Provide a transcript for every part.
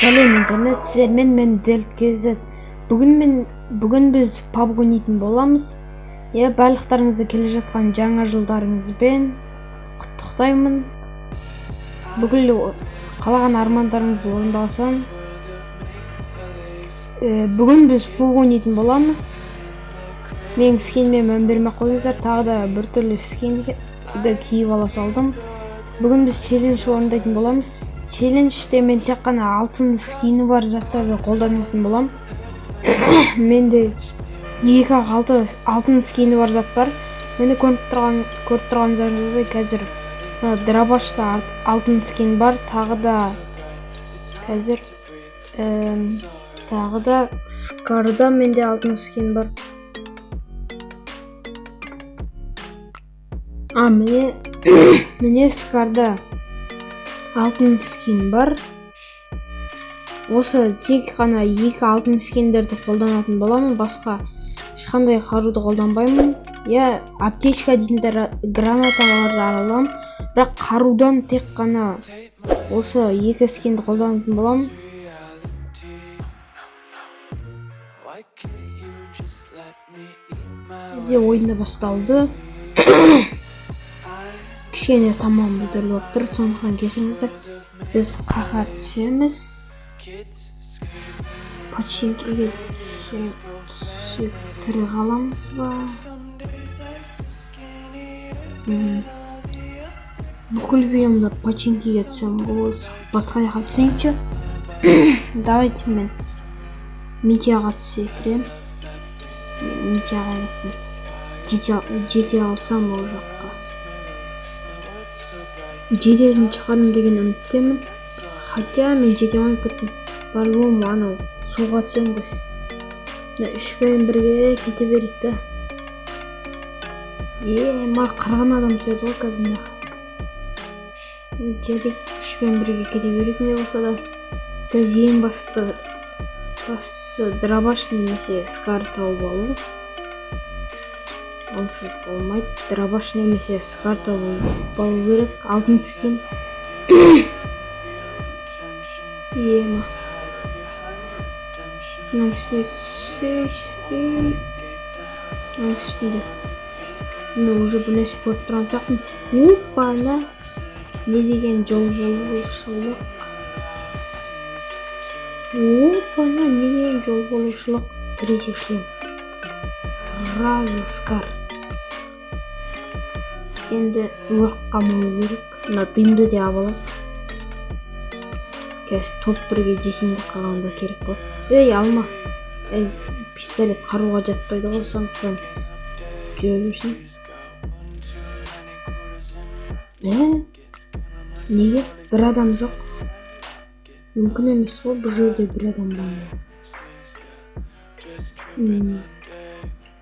Сәлем интернет, сіздермен мен Делт-KZ. Бүгін біз PUBG ойнайтын боламыз. Барлықтарыңызды келе жатқан жаңа жылдарыңызбен құттықтаймын. Бүкіл қалаған армандарыңыз орындалсын. Бүгін біз PUBG ойнайтын боламыз. Менің скинме мән бермей қойыңыздар. Тағы да біртүрлі скинді киіп ала салдым. Бүгін біз челлендж орындайтын боламыз. Челленджде мен тек қана алтын скині бар заттарды қолданатын болам. Менде 2-6 алтын скині бар зат бар. Менде көріп тұрғандарыңыздай қазір Драбашта алтын скин бар. Тағы да Скарда менде алтын скин бар. Міне Скарда алтын скин бар. Осы тек қана 2 алтын скиндерді қолданатын боламын. Басқа ешқандай қаруды қолданбаймын. Аптечка дейтін гранаталарды аламын. Бірақ қарудан тек қана осы 2 скинді қолданатын боламын. Бізде ойында басталды. Кішкене тамам бүдіріп тұр, сондықтан кешіріңіздер. Біз қаһар түсеміз. Починкеге түсіп тірі қаламыз ба? Бүкіл видеомда починкеге түсем, басқа жаққа түсейінші. Давайте мен Митяға түсейкірем. Митяға жете алсам ол жаққа. Жететін шығарым деген үміттемін. Хотя мен жете алмай кеттім. По-любому анау суға түсем біз. 3-пен бірге кете берейік та. Ма қырған адам түседі ғой қазір. Жарек 3-пен бірге кете берейік не болса да. Біз ең бастысы Драбаш немесе Скар тауып алу. Онсыз болмайды. Драбаш немесе Скар тауып алу керек. Алтын скин. Ема. Мынаның үстіне түсейші. Мынаның үстінде. Мен уже бір нәрсе көріп тұрған сияқтымын. Опа-на. Не деген жол болушылық. Опа-на, не деген жол болушылық. Третий шлем. Сразу Скар. Енді өрқ қамау керек. Мына дымды де абалап. Қазір топ бірге жесенде қалғанда керек қой. Алма. Пистолет қаруға жатпайды ғой, сондықтан жүре берсін. Неге? Бір адам жоқ. Мүмкін емес қой, бұл жерде бір адам бар.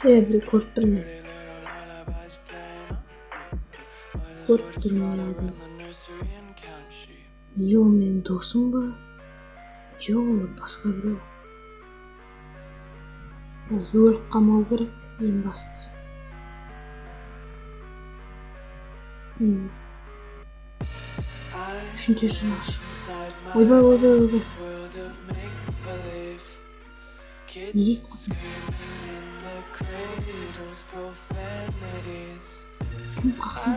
Бір көріп тұрмын. Адам. Мен досым ба? Жоқ, ол басқа біреу. Қазір өліп қамау керек, ең бастысы. Үшінші жинақ шығып. Ойбай. Не дейді қосым? Кім қақтың?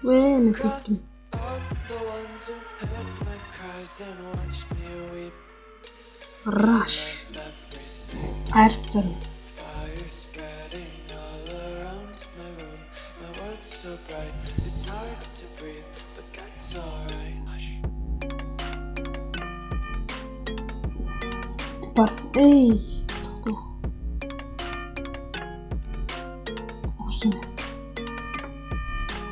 Мен кеттім. Раш. Әріптен. Бар. Тоқта. Осыны.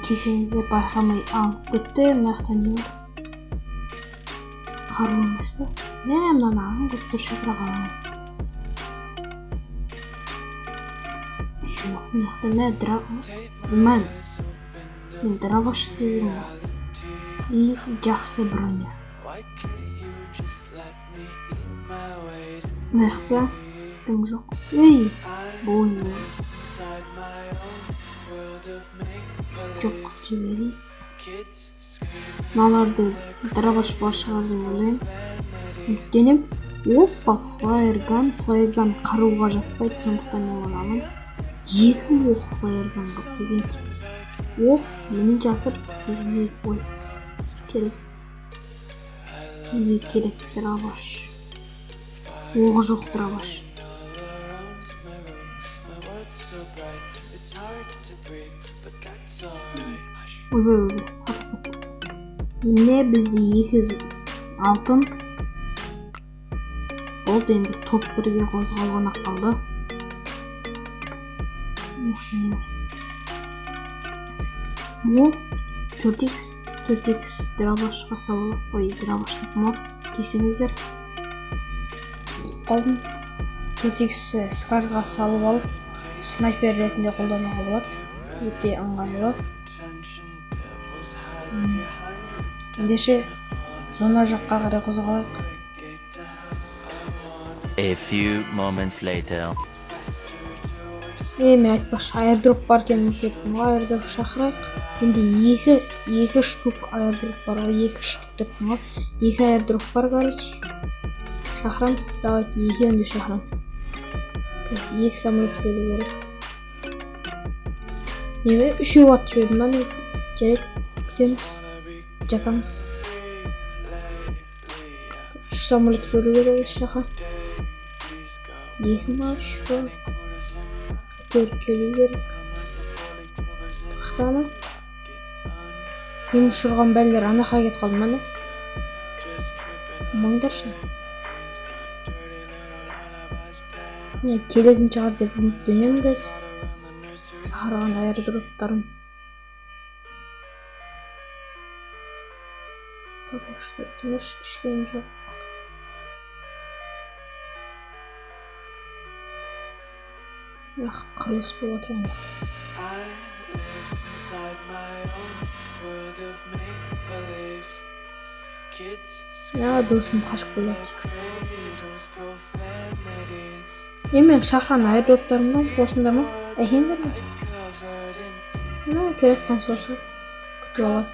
Кешеңізді байқамай алып кетті. Мынақта не бар? Қару емес пе? Мынаны ағын көп тұршы бірақ алам. Жоқ, мынақта мен Драбаш істедім ғой. И жақсы броня. Мынақта тым жоқ. Бойы. Çok жіберейік. Мыналарды дырабаш башкарды деп ойлойм. Үмүттөнөм. Опа, фаерган карууга жатпайт, сондуктан мен аны алам. 2 ок фаерган кылып дегенчи. Оп, менин жатыр бизге керек. Бизге керек дырабаш. Ого жок дырабаш. Ой. Міне бізде 2 алтын. Болды, енді топ 1-ге қозғалғаны қалды. Ол 4x дырабашқа салып, дырабаштық мод кесіңіздер. Қалдым 4x скарға салып алып, снайпер ретінде қолдануға болады. Өте ыңғайлы. Ендеше зона жаққа қарай қозғалайық. A few moments later. Мен айтпақшы, airdrop бар екенін ұмытып airdrop шақырайық. Енді 2 штук airdrop бар, 2 штук деппін ғой. 2 airdrop бар, короче. Шақырамыз, давайте 2-ді шақырамыз. Біз 2 самолет бөлу керек. Неме 3 ватт жібердім, міне жарайды, күтеміз, жатамыз. 3 самолет бөлу керек жаққа. 2 ма 3 бар. 4 келу керек. Тақтаны. Ең ұшырған бәлдер анақа кет қалды, міне. Маңдаршы. Келетін шығар деп үміттенемін біз. Шақырған airdrop'тарым. Пока что тыныш, ештеңе жоқ. Қырылыс болып отырған. Досым қашып келеді. Мен шақырған airdrop'тарымнан осында ма? Әкеңдер ме? Керек консоршы күтіп алады.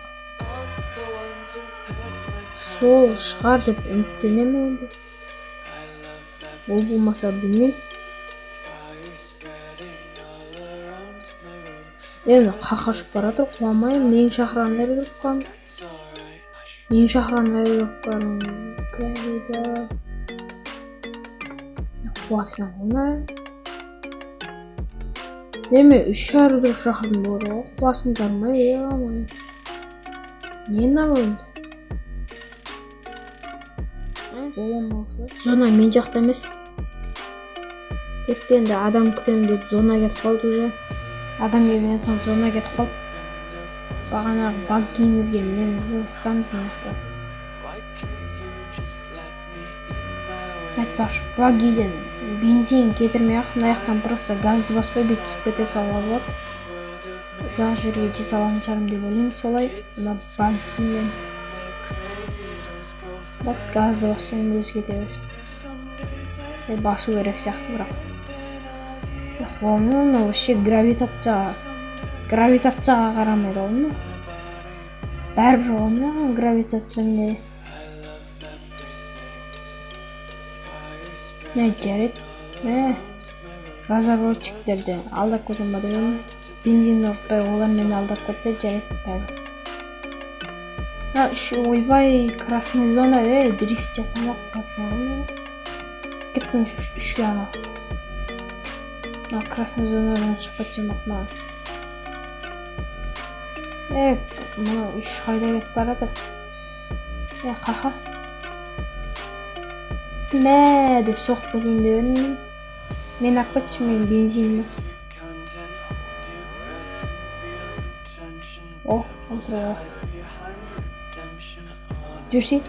Сол шығар деп үміттенемін енді. Ол болмаса білмеймін. Енді қақашып баратыр, қуамайын. Мен шақырған airdrop'тарым. Мен шақырған airdrop'тарым кәледі. Қуат екен ғына. Неме 3 airdrop шақырдым болды ғой. Қуасыңдар ма? Еламай. Не науынды? Зона мен жақта емес. Кетті енді адам күтемін деп зона кетіп қалды уже. Адам келген соң зона кетіп қалды. Бағанағы баг кейімізге мінемізді ұстамыз наяқты. Айтпақшы, баг кейден бензин кетірмей ақ, наяқтан просто газды баспай бет түсіп кете салуға болады. Ұзақ жерге жете алатын шығармын деп ойлаймын солай. Мына баг кейден газды басуын өзі кете берсін. Басу керек сияқты бірақ. Оны вообще гравитацияға қарамайды оны. Бәрібір оны гравитация не. Не жарайды. Разработчиктерді алдап кетем ба деген. Бензин ұртпай олар мені алдап кетті, жарайды. Ойбай, красный зона, дрифт жасамақ батқан. Кеттің үшке ана. Красный зонадан шығып кетсем мақмаған. Мұны үш қайда кетіп барады. Қақа. Мә деп соқып кетейін деп едім. Мен ақпатшы, мен бензинміз. Отыра бақ. Жүрсей?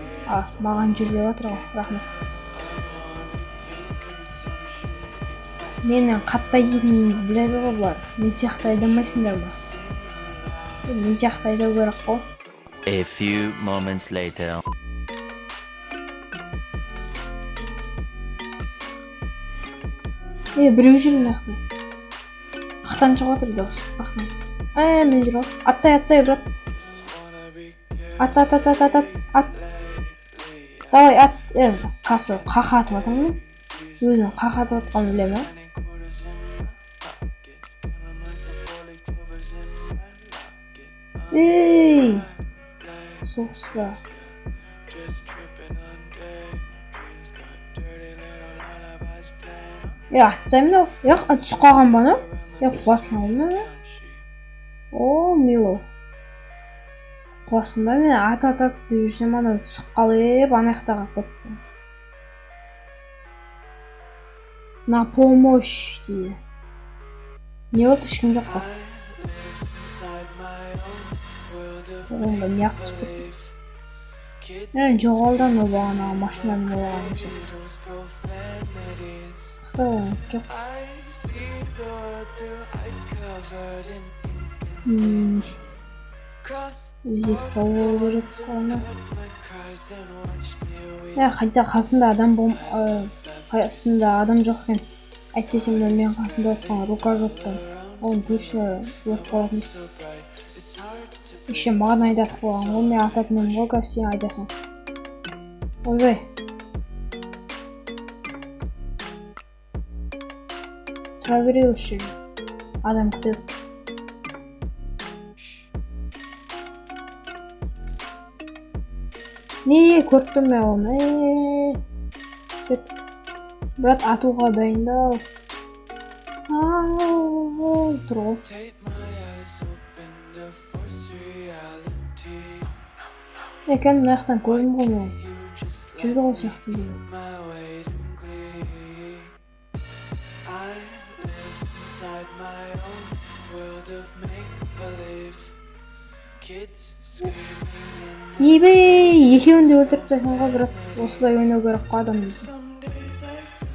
Маған жүр деп атыр ғой, рахмет. Менің қаттай дейтінімді біледі ғой бұлар. Мен сияқты айдамайсыңдар ма? Мен сияқты айдау керек қой. A few moments later. Біреу жүр мына Ақтан шығып отыр дауыс. Ақтан. Мен жүр ғой. Атсай брат. Ат. Давай ат. Касо қақа атып атамын. Өзің қақа атып атқанын білемін. Ей! Соғыспа. Атсайым да. Түсіп қалған бана. Қуасың алдым да. О, мило. Қуасың да мен ат деп жүрсем ана түсіп қалып ана жақтаға қойыпты. На помощь дейді. Не болды, ешкім жоқ па? Онда не ақ түсіп кетті? Жоғалдан ол бағана машинаның олағаны ше. Жоқ. Іздеп тауып береді оны. Қайта қасында адам жоқ екен. Әйтпесе мен қасында отқан рука жоқтан. Оны точно өрт қалатын. Еще маған айдатып қойған ғой, мен ататыным ғой, қазір сен айдатың. Ойбай. Тұра берейік осы жерде. Адам күтіп. Не, көріп тұрмын мен оны. Кет. Брат, атуға дайындал. Тұр ғой. Екен мына жақтан көрдім ғой мен. Жүрді ғой сияқты дейді. Ебей, екеуін де өлтіріп тастайсың ғой, брат. Осылай ойнау керек қой адам дейді.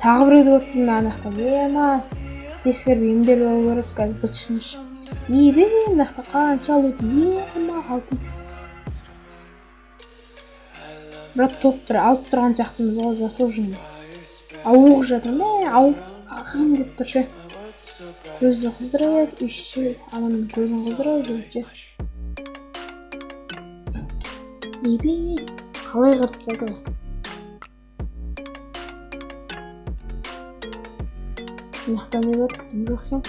Тағы біреуді көріп тұрмын ана жақтан. Тескеріп емделіп алу керек, қазір бітшініш. Ебей, мына жақта қанша лут. 6x. Брат, тоқ бір алып тұрған сияқтымыз ғой, заслуженно. Ауық жатырмын, ауық ағым деп тұр ше. Көзі қыздырып, үші адамның көзін қыздырып жүрді. Ебей, қалай қырып тастады ғой. Мақтан не бар, күтім жоқ екен.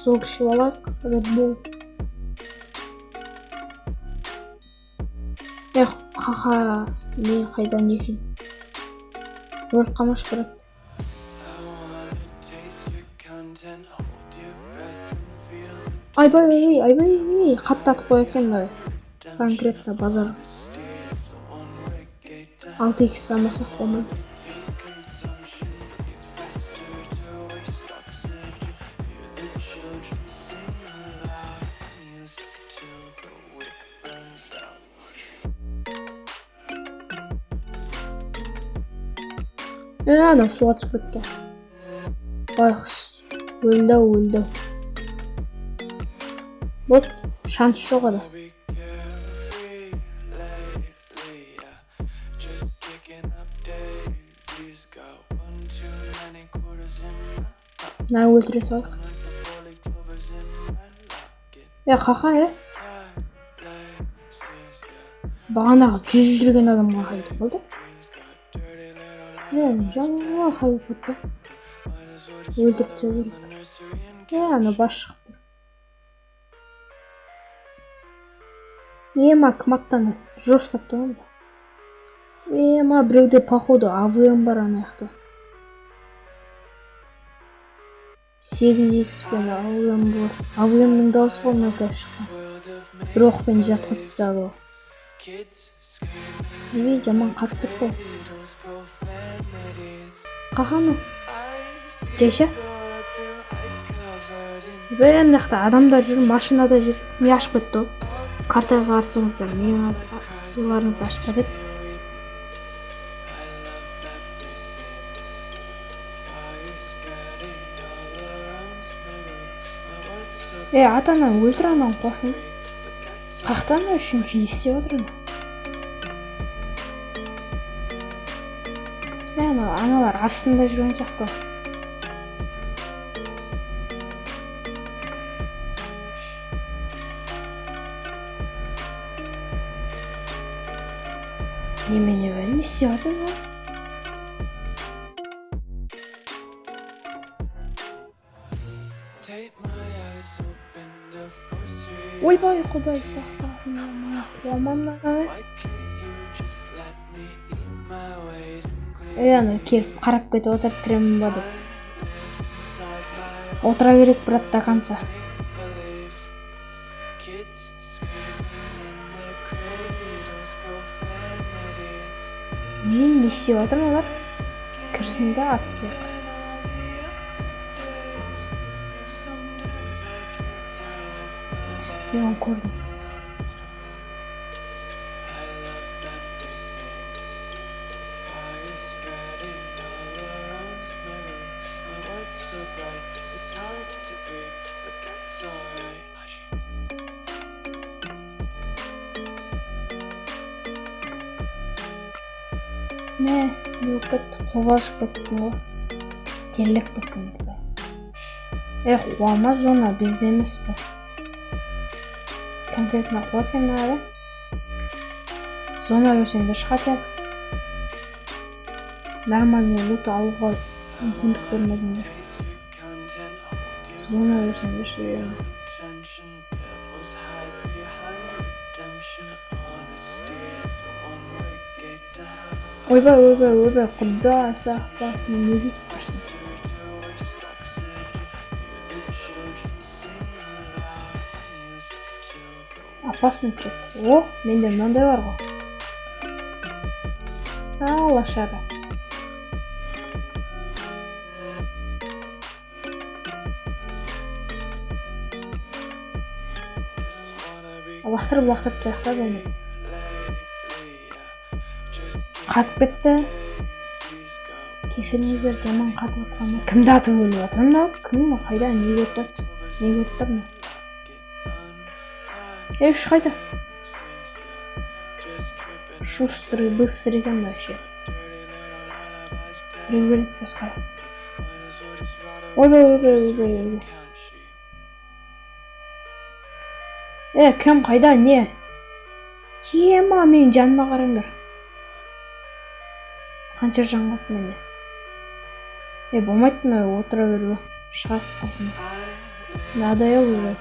Сок ішіп алайық, Red Bull. Қақа, не қайдан екен. Өліп қамаш, брат. Айбай, қаттатып қой екен да. Конкретно базар. 6x самасақ болмайды. Ана суға түсіп кетті. Байқұс, өлді. Вот, шанс жоқ еді. Мына өлтіре салайық. Қақа, бағанағы 100 жүрген адамға қайды болды. Жаңа қайып өтті. Өлтіріп те керек. Ана бас шығып. Ема кматтан жоштап тұрмын. Ема біреуде походу АВМ бар ана жақта. 8x пен АВМ бар. АВМның дауысы ғой мына қазір шыққан. Бір оқпен жатқызып тастады ғой. Жаман қатып кетті ғой. Қақаны? Жайша? Мына жақта адамдар жүр, машинада жүр. Не ашып кетті ғой. Картаға қарсыңыздар, мен оларыңызды ашып кетеді. Атанан өлтір анан қосын. Қақтан үшінші не істеп отырын? Аналар астында жүрген сияқты. Немене не істеп жатыр бұл? Ойбай, құдай сақтасын, қуаман ағай. Аны келіп қарап кетіп отыр, тіремін ба деп. Отыра берек, брат, до конца. Не істеп жатыр олар? Кірсін де аптек. Мен көрдім. Не болып кетті, қобалжып кеттім ғой. Терлеп кеттім ғой. Қуама зона бізде емес қой. Конкретно қуаткен әрі. Зона өрсенде шығател. Нормальный лут алуға мүмкіндік бермедіңдер. Зона өрсенде шығател. Ойбай, құда сақтасын, не дейді тұрсын? Опасный что-то. О, менде мынандай бар ғой. Лошара. Лақтырып жақтап оны. Қатып кетті. Кешіріңіздер, жаман қатып отқанына. Кімді атып өліп жатыр мынау? Кім? Қайда? Не көріп тұрсың? Не көріп тұр мынау? Үш қайда? Шустрый, быстрый екен вообще. Біреу басқара. Ойбай. Кім қайда? Не? Ема, мен жаныма қараңдар. Қанша жан қалды менде? Болмайды ма? Отыра беру. Шығарып қалсын. Надоел уже.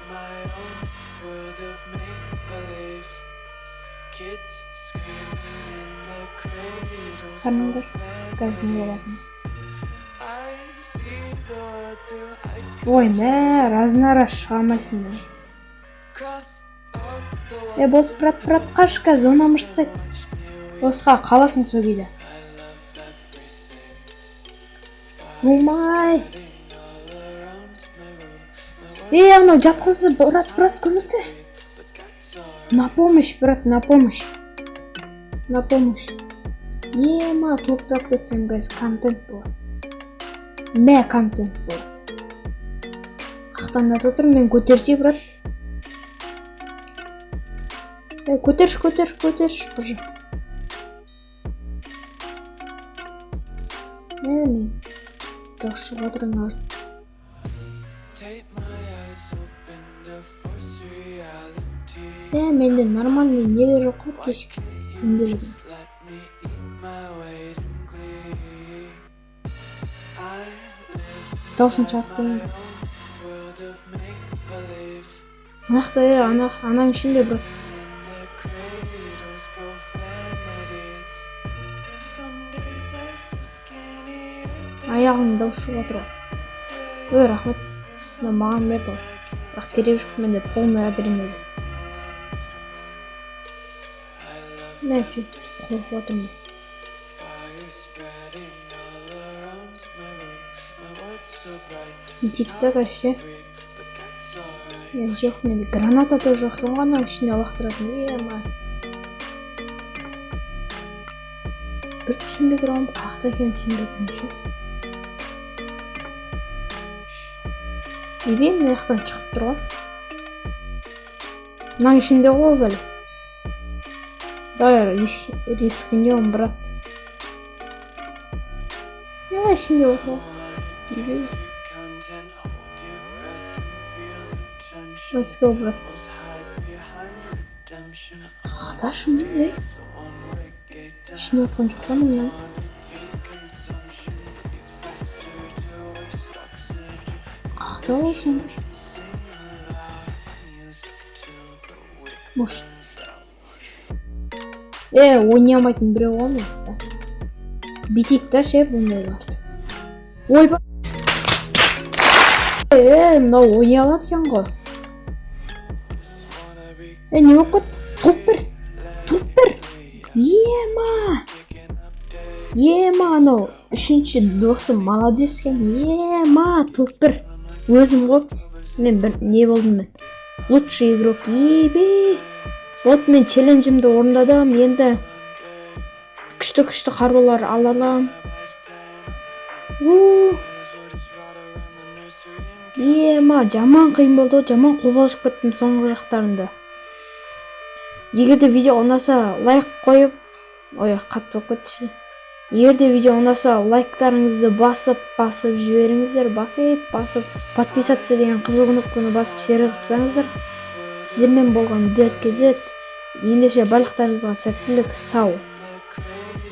Қарыңдар, газдың болатын. Ой, мә, разнара шығамайсың. Болып, брат, қашқа, зона мұртсайт. Осыға қаласың сөгейді. Умай! Анау жатқызы, брат, көмектес. На помощь, брат, на помощь. Ема, тоқтап кетсем, гайз, контент болады. Мә, контент болады. Қақтандат отыр, мен көтерсе, брат. Көтерші, бұжы. Мен тоқшып отырын арт. Менде нормальный неге жоқ қой, кешік. Үнделігін. Даусын шарттың. Нақты, анаң ішінде бір. Аяғын даушы отыр. Рахмет. Маған берді. Бірақ керек жоқ, менде полный адреналин. Нәче, қойып отырмыз. Тикток вообще. Жоқ, менде граната да жоқ, соңғаннан ішіне лақтыратын. Ема. Бір түсінбей тұрғанды қақта екен түсінбейтін үшін. Ебен аяқтан шығып тұрған. Мынаң ішінде ғой бәлі. Давай рискнем, брат. Мына ішінде ғой. Ебен. Let's go, брат. Қақташы мұны, Ішіне отқан жоқ па мына? Ақтау болсын. Может. Ойнай алмайтын біреу ғой мен. Битейік та ше бұндайларды. Ойбай. Мынау ойнай алады екен ғой. Не болып кетті? Топ бір. Ема, анау үшінші досым молодец екен. Ема, топ бір. Өзім ғой. Мен бір не болдым мен? Лучший игрок. Ебе. Вот мен челленджімді орындадым. Енді күшті қарулар алалам. Ема, жаман қиын болды, жаман қобалжып кеттім соңғы жақтарында. Егер де видео ұнаса, лайк қойып, қатты болып кетті. Егер де видео ұнаса, лайктарыңызды басып жіберіңіздер, басып, подписаться деген қызыл кнопканы басып серік қылсаңыздар. Сіздермен болған DeadKZ, ендеше барлықтарыңызға сәттілік, сау.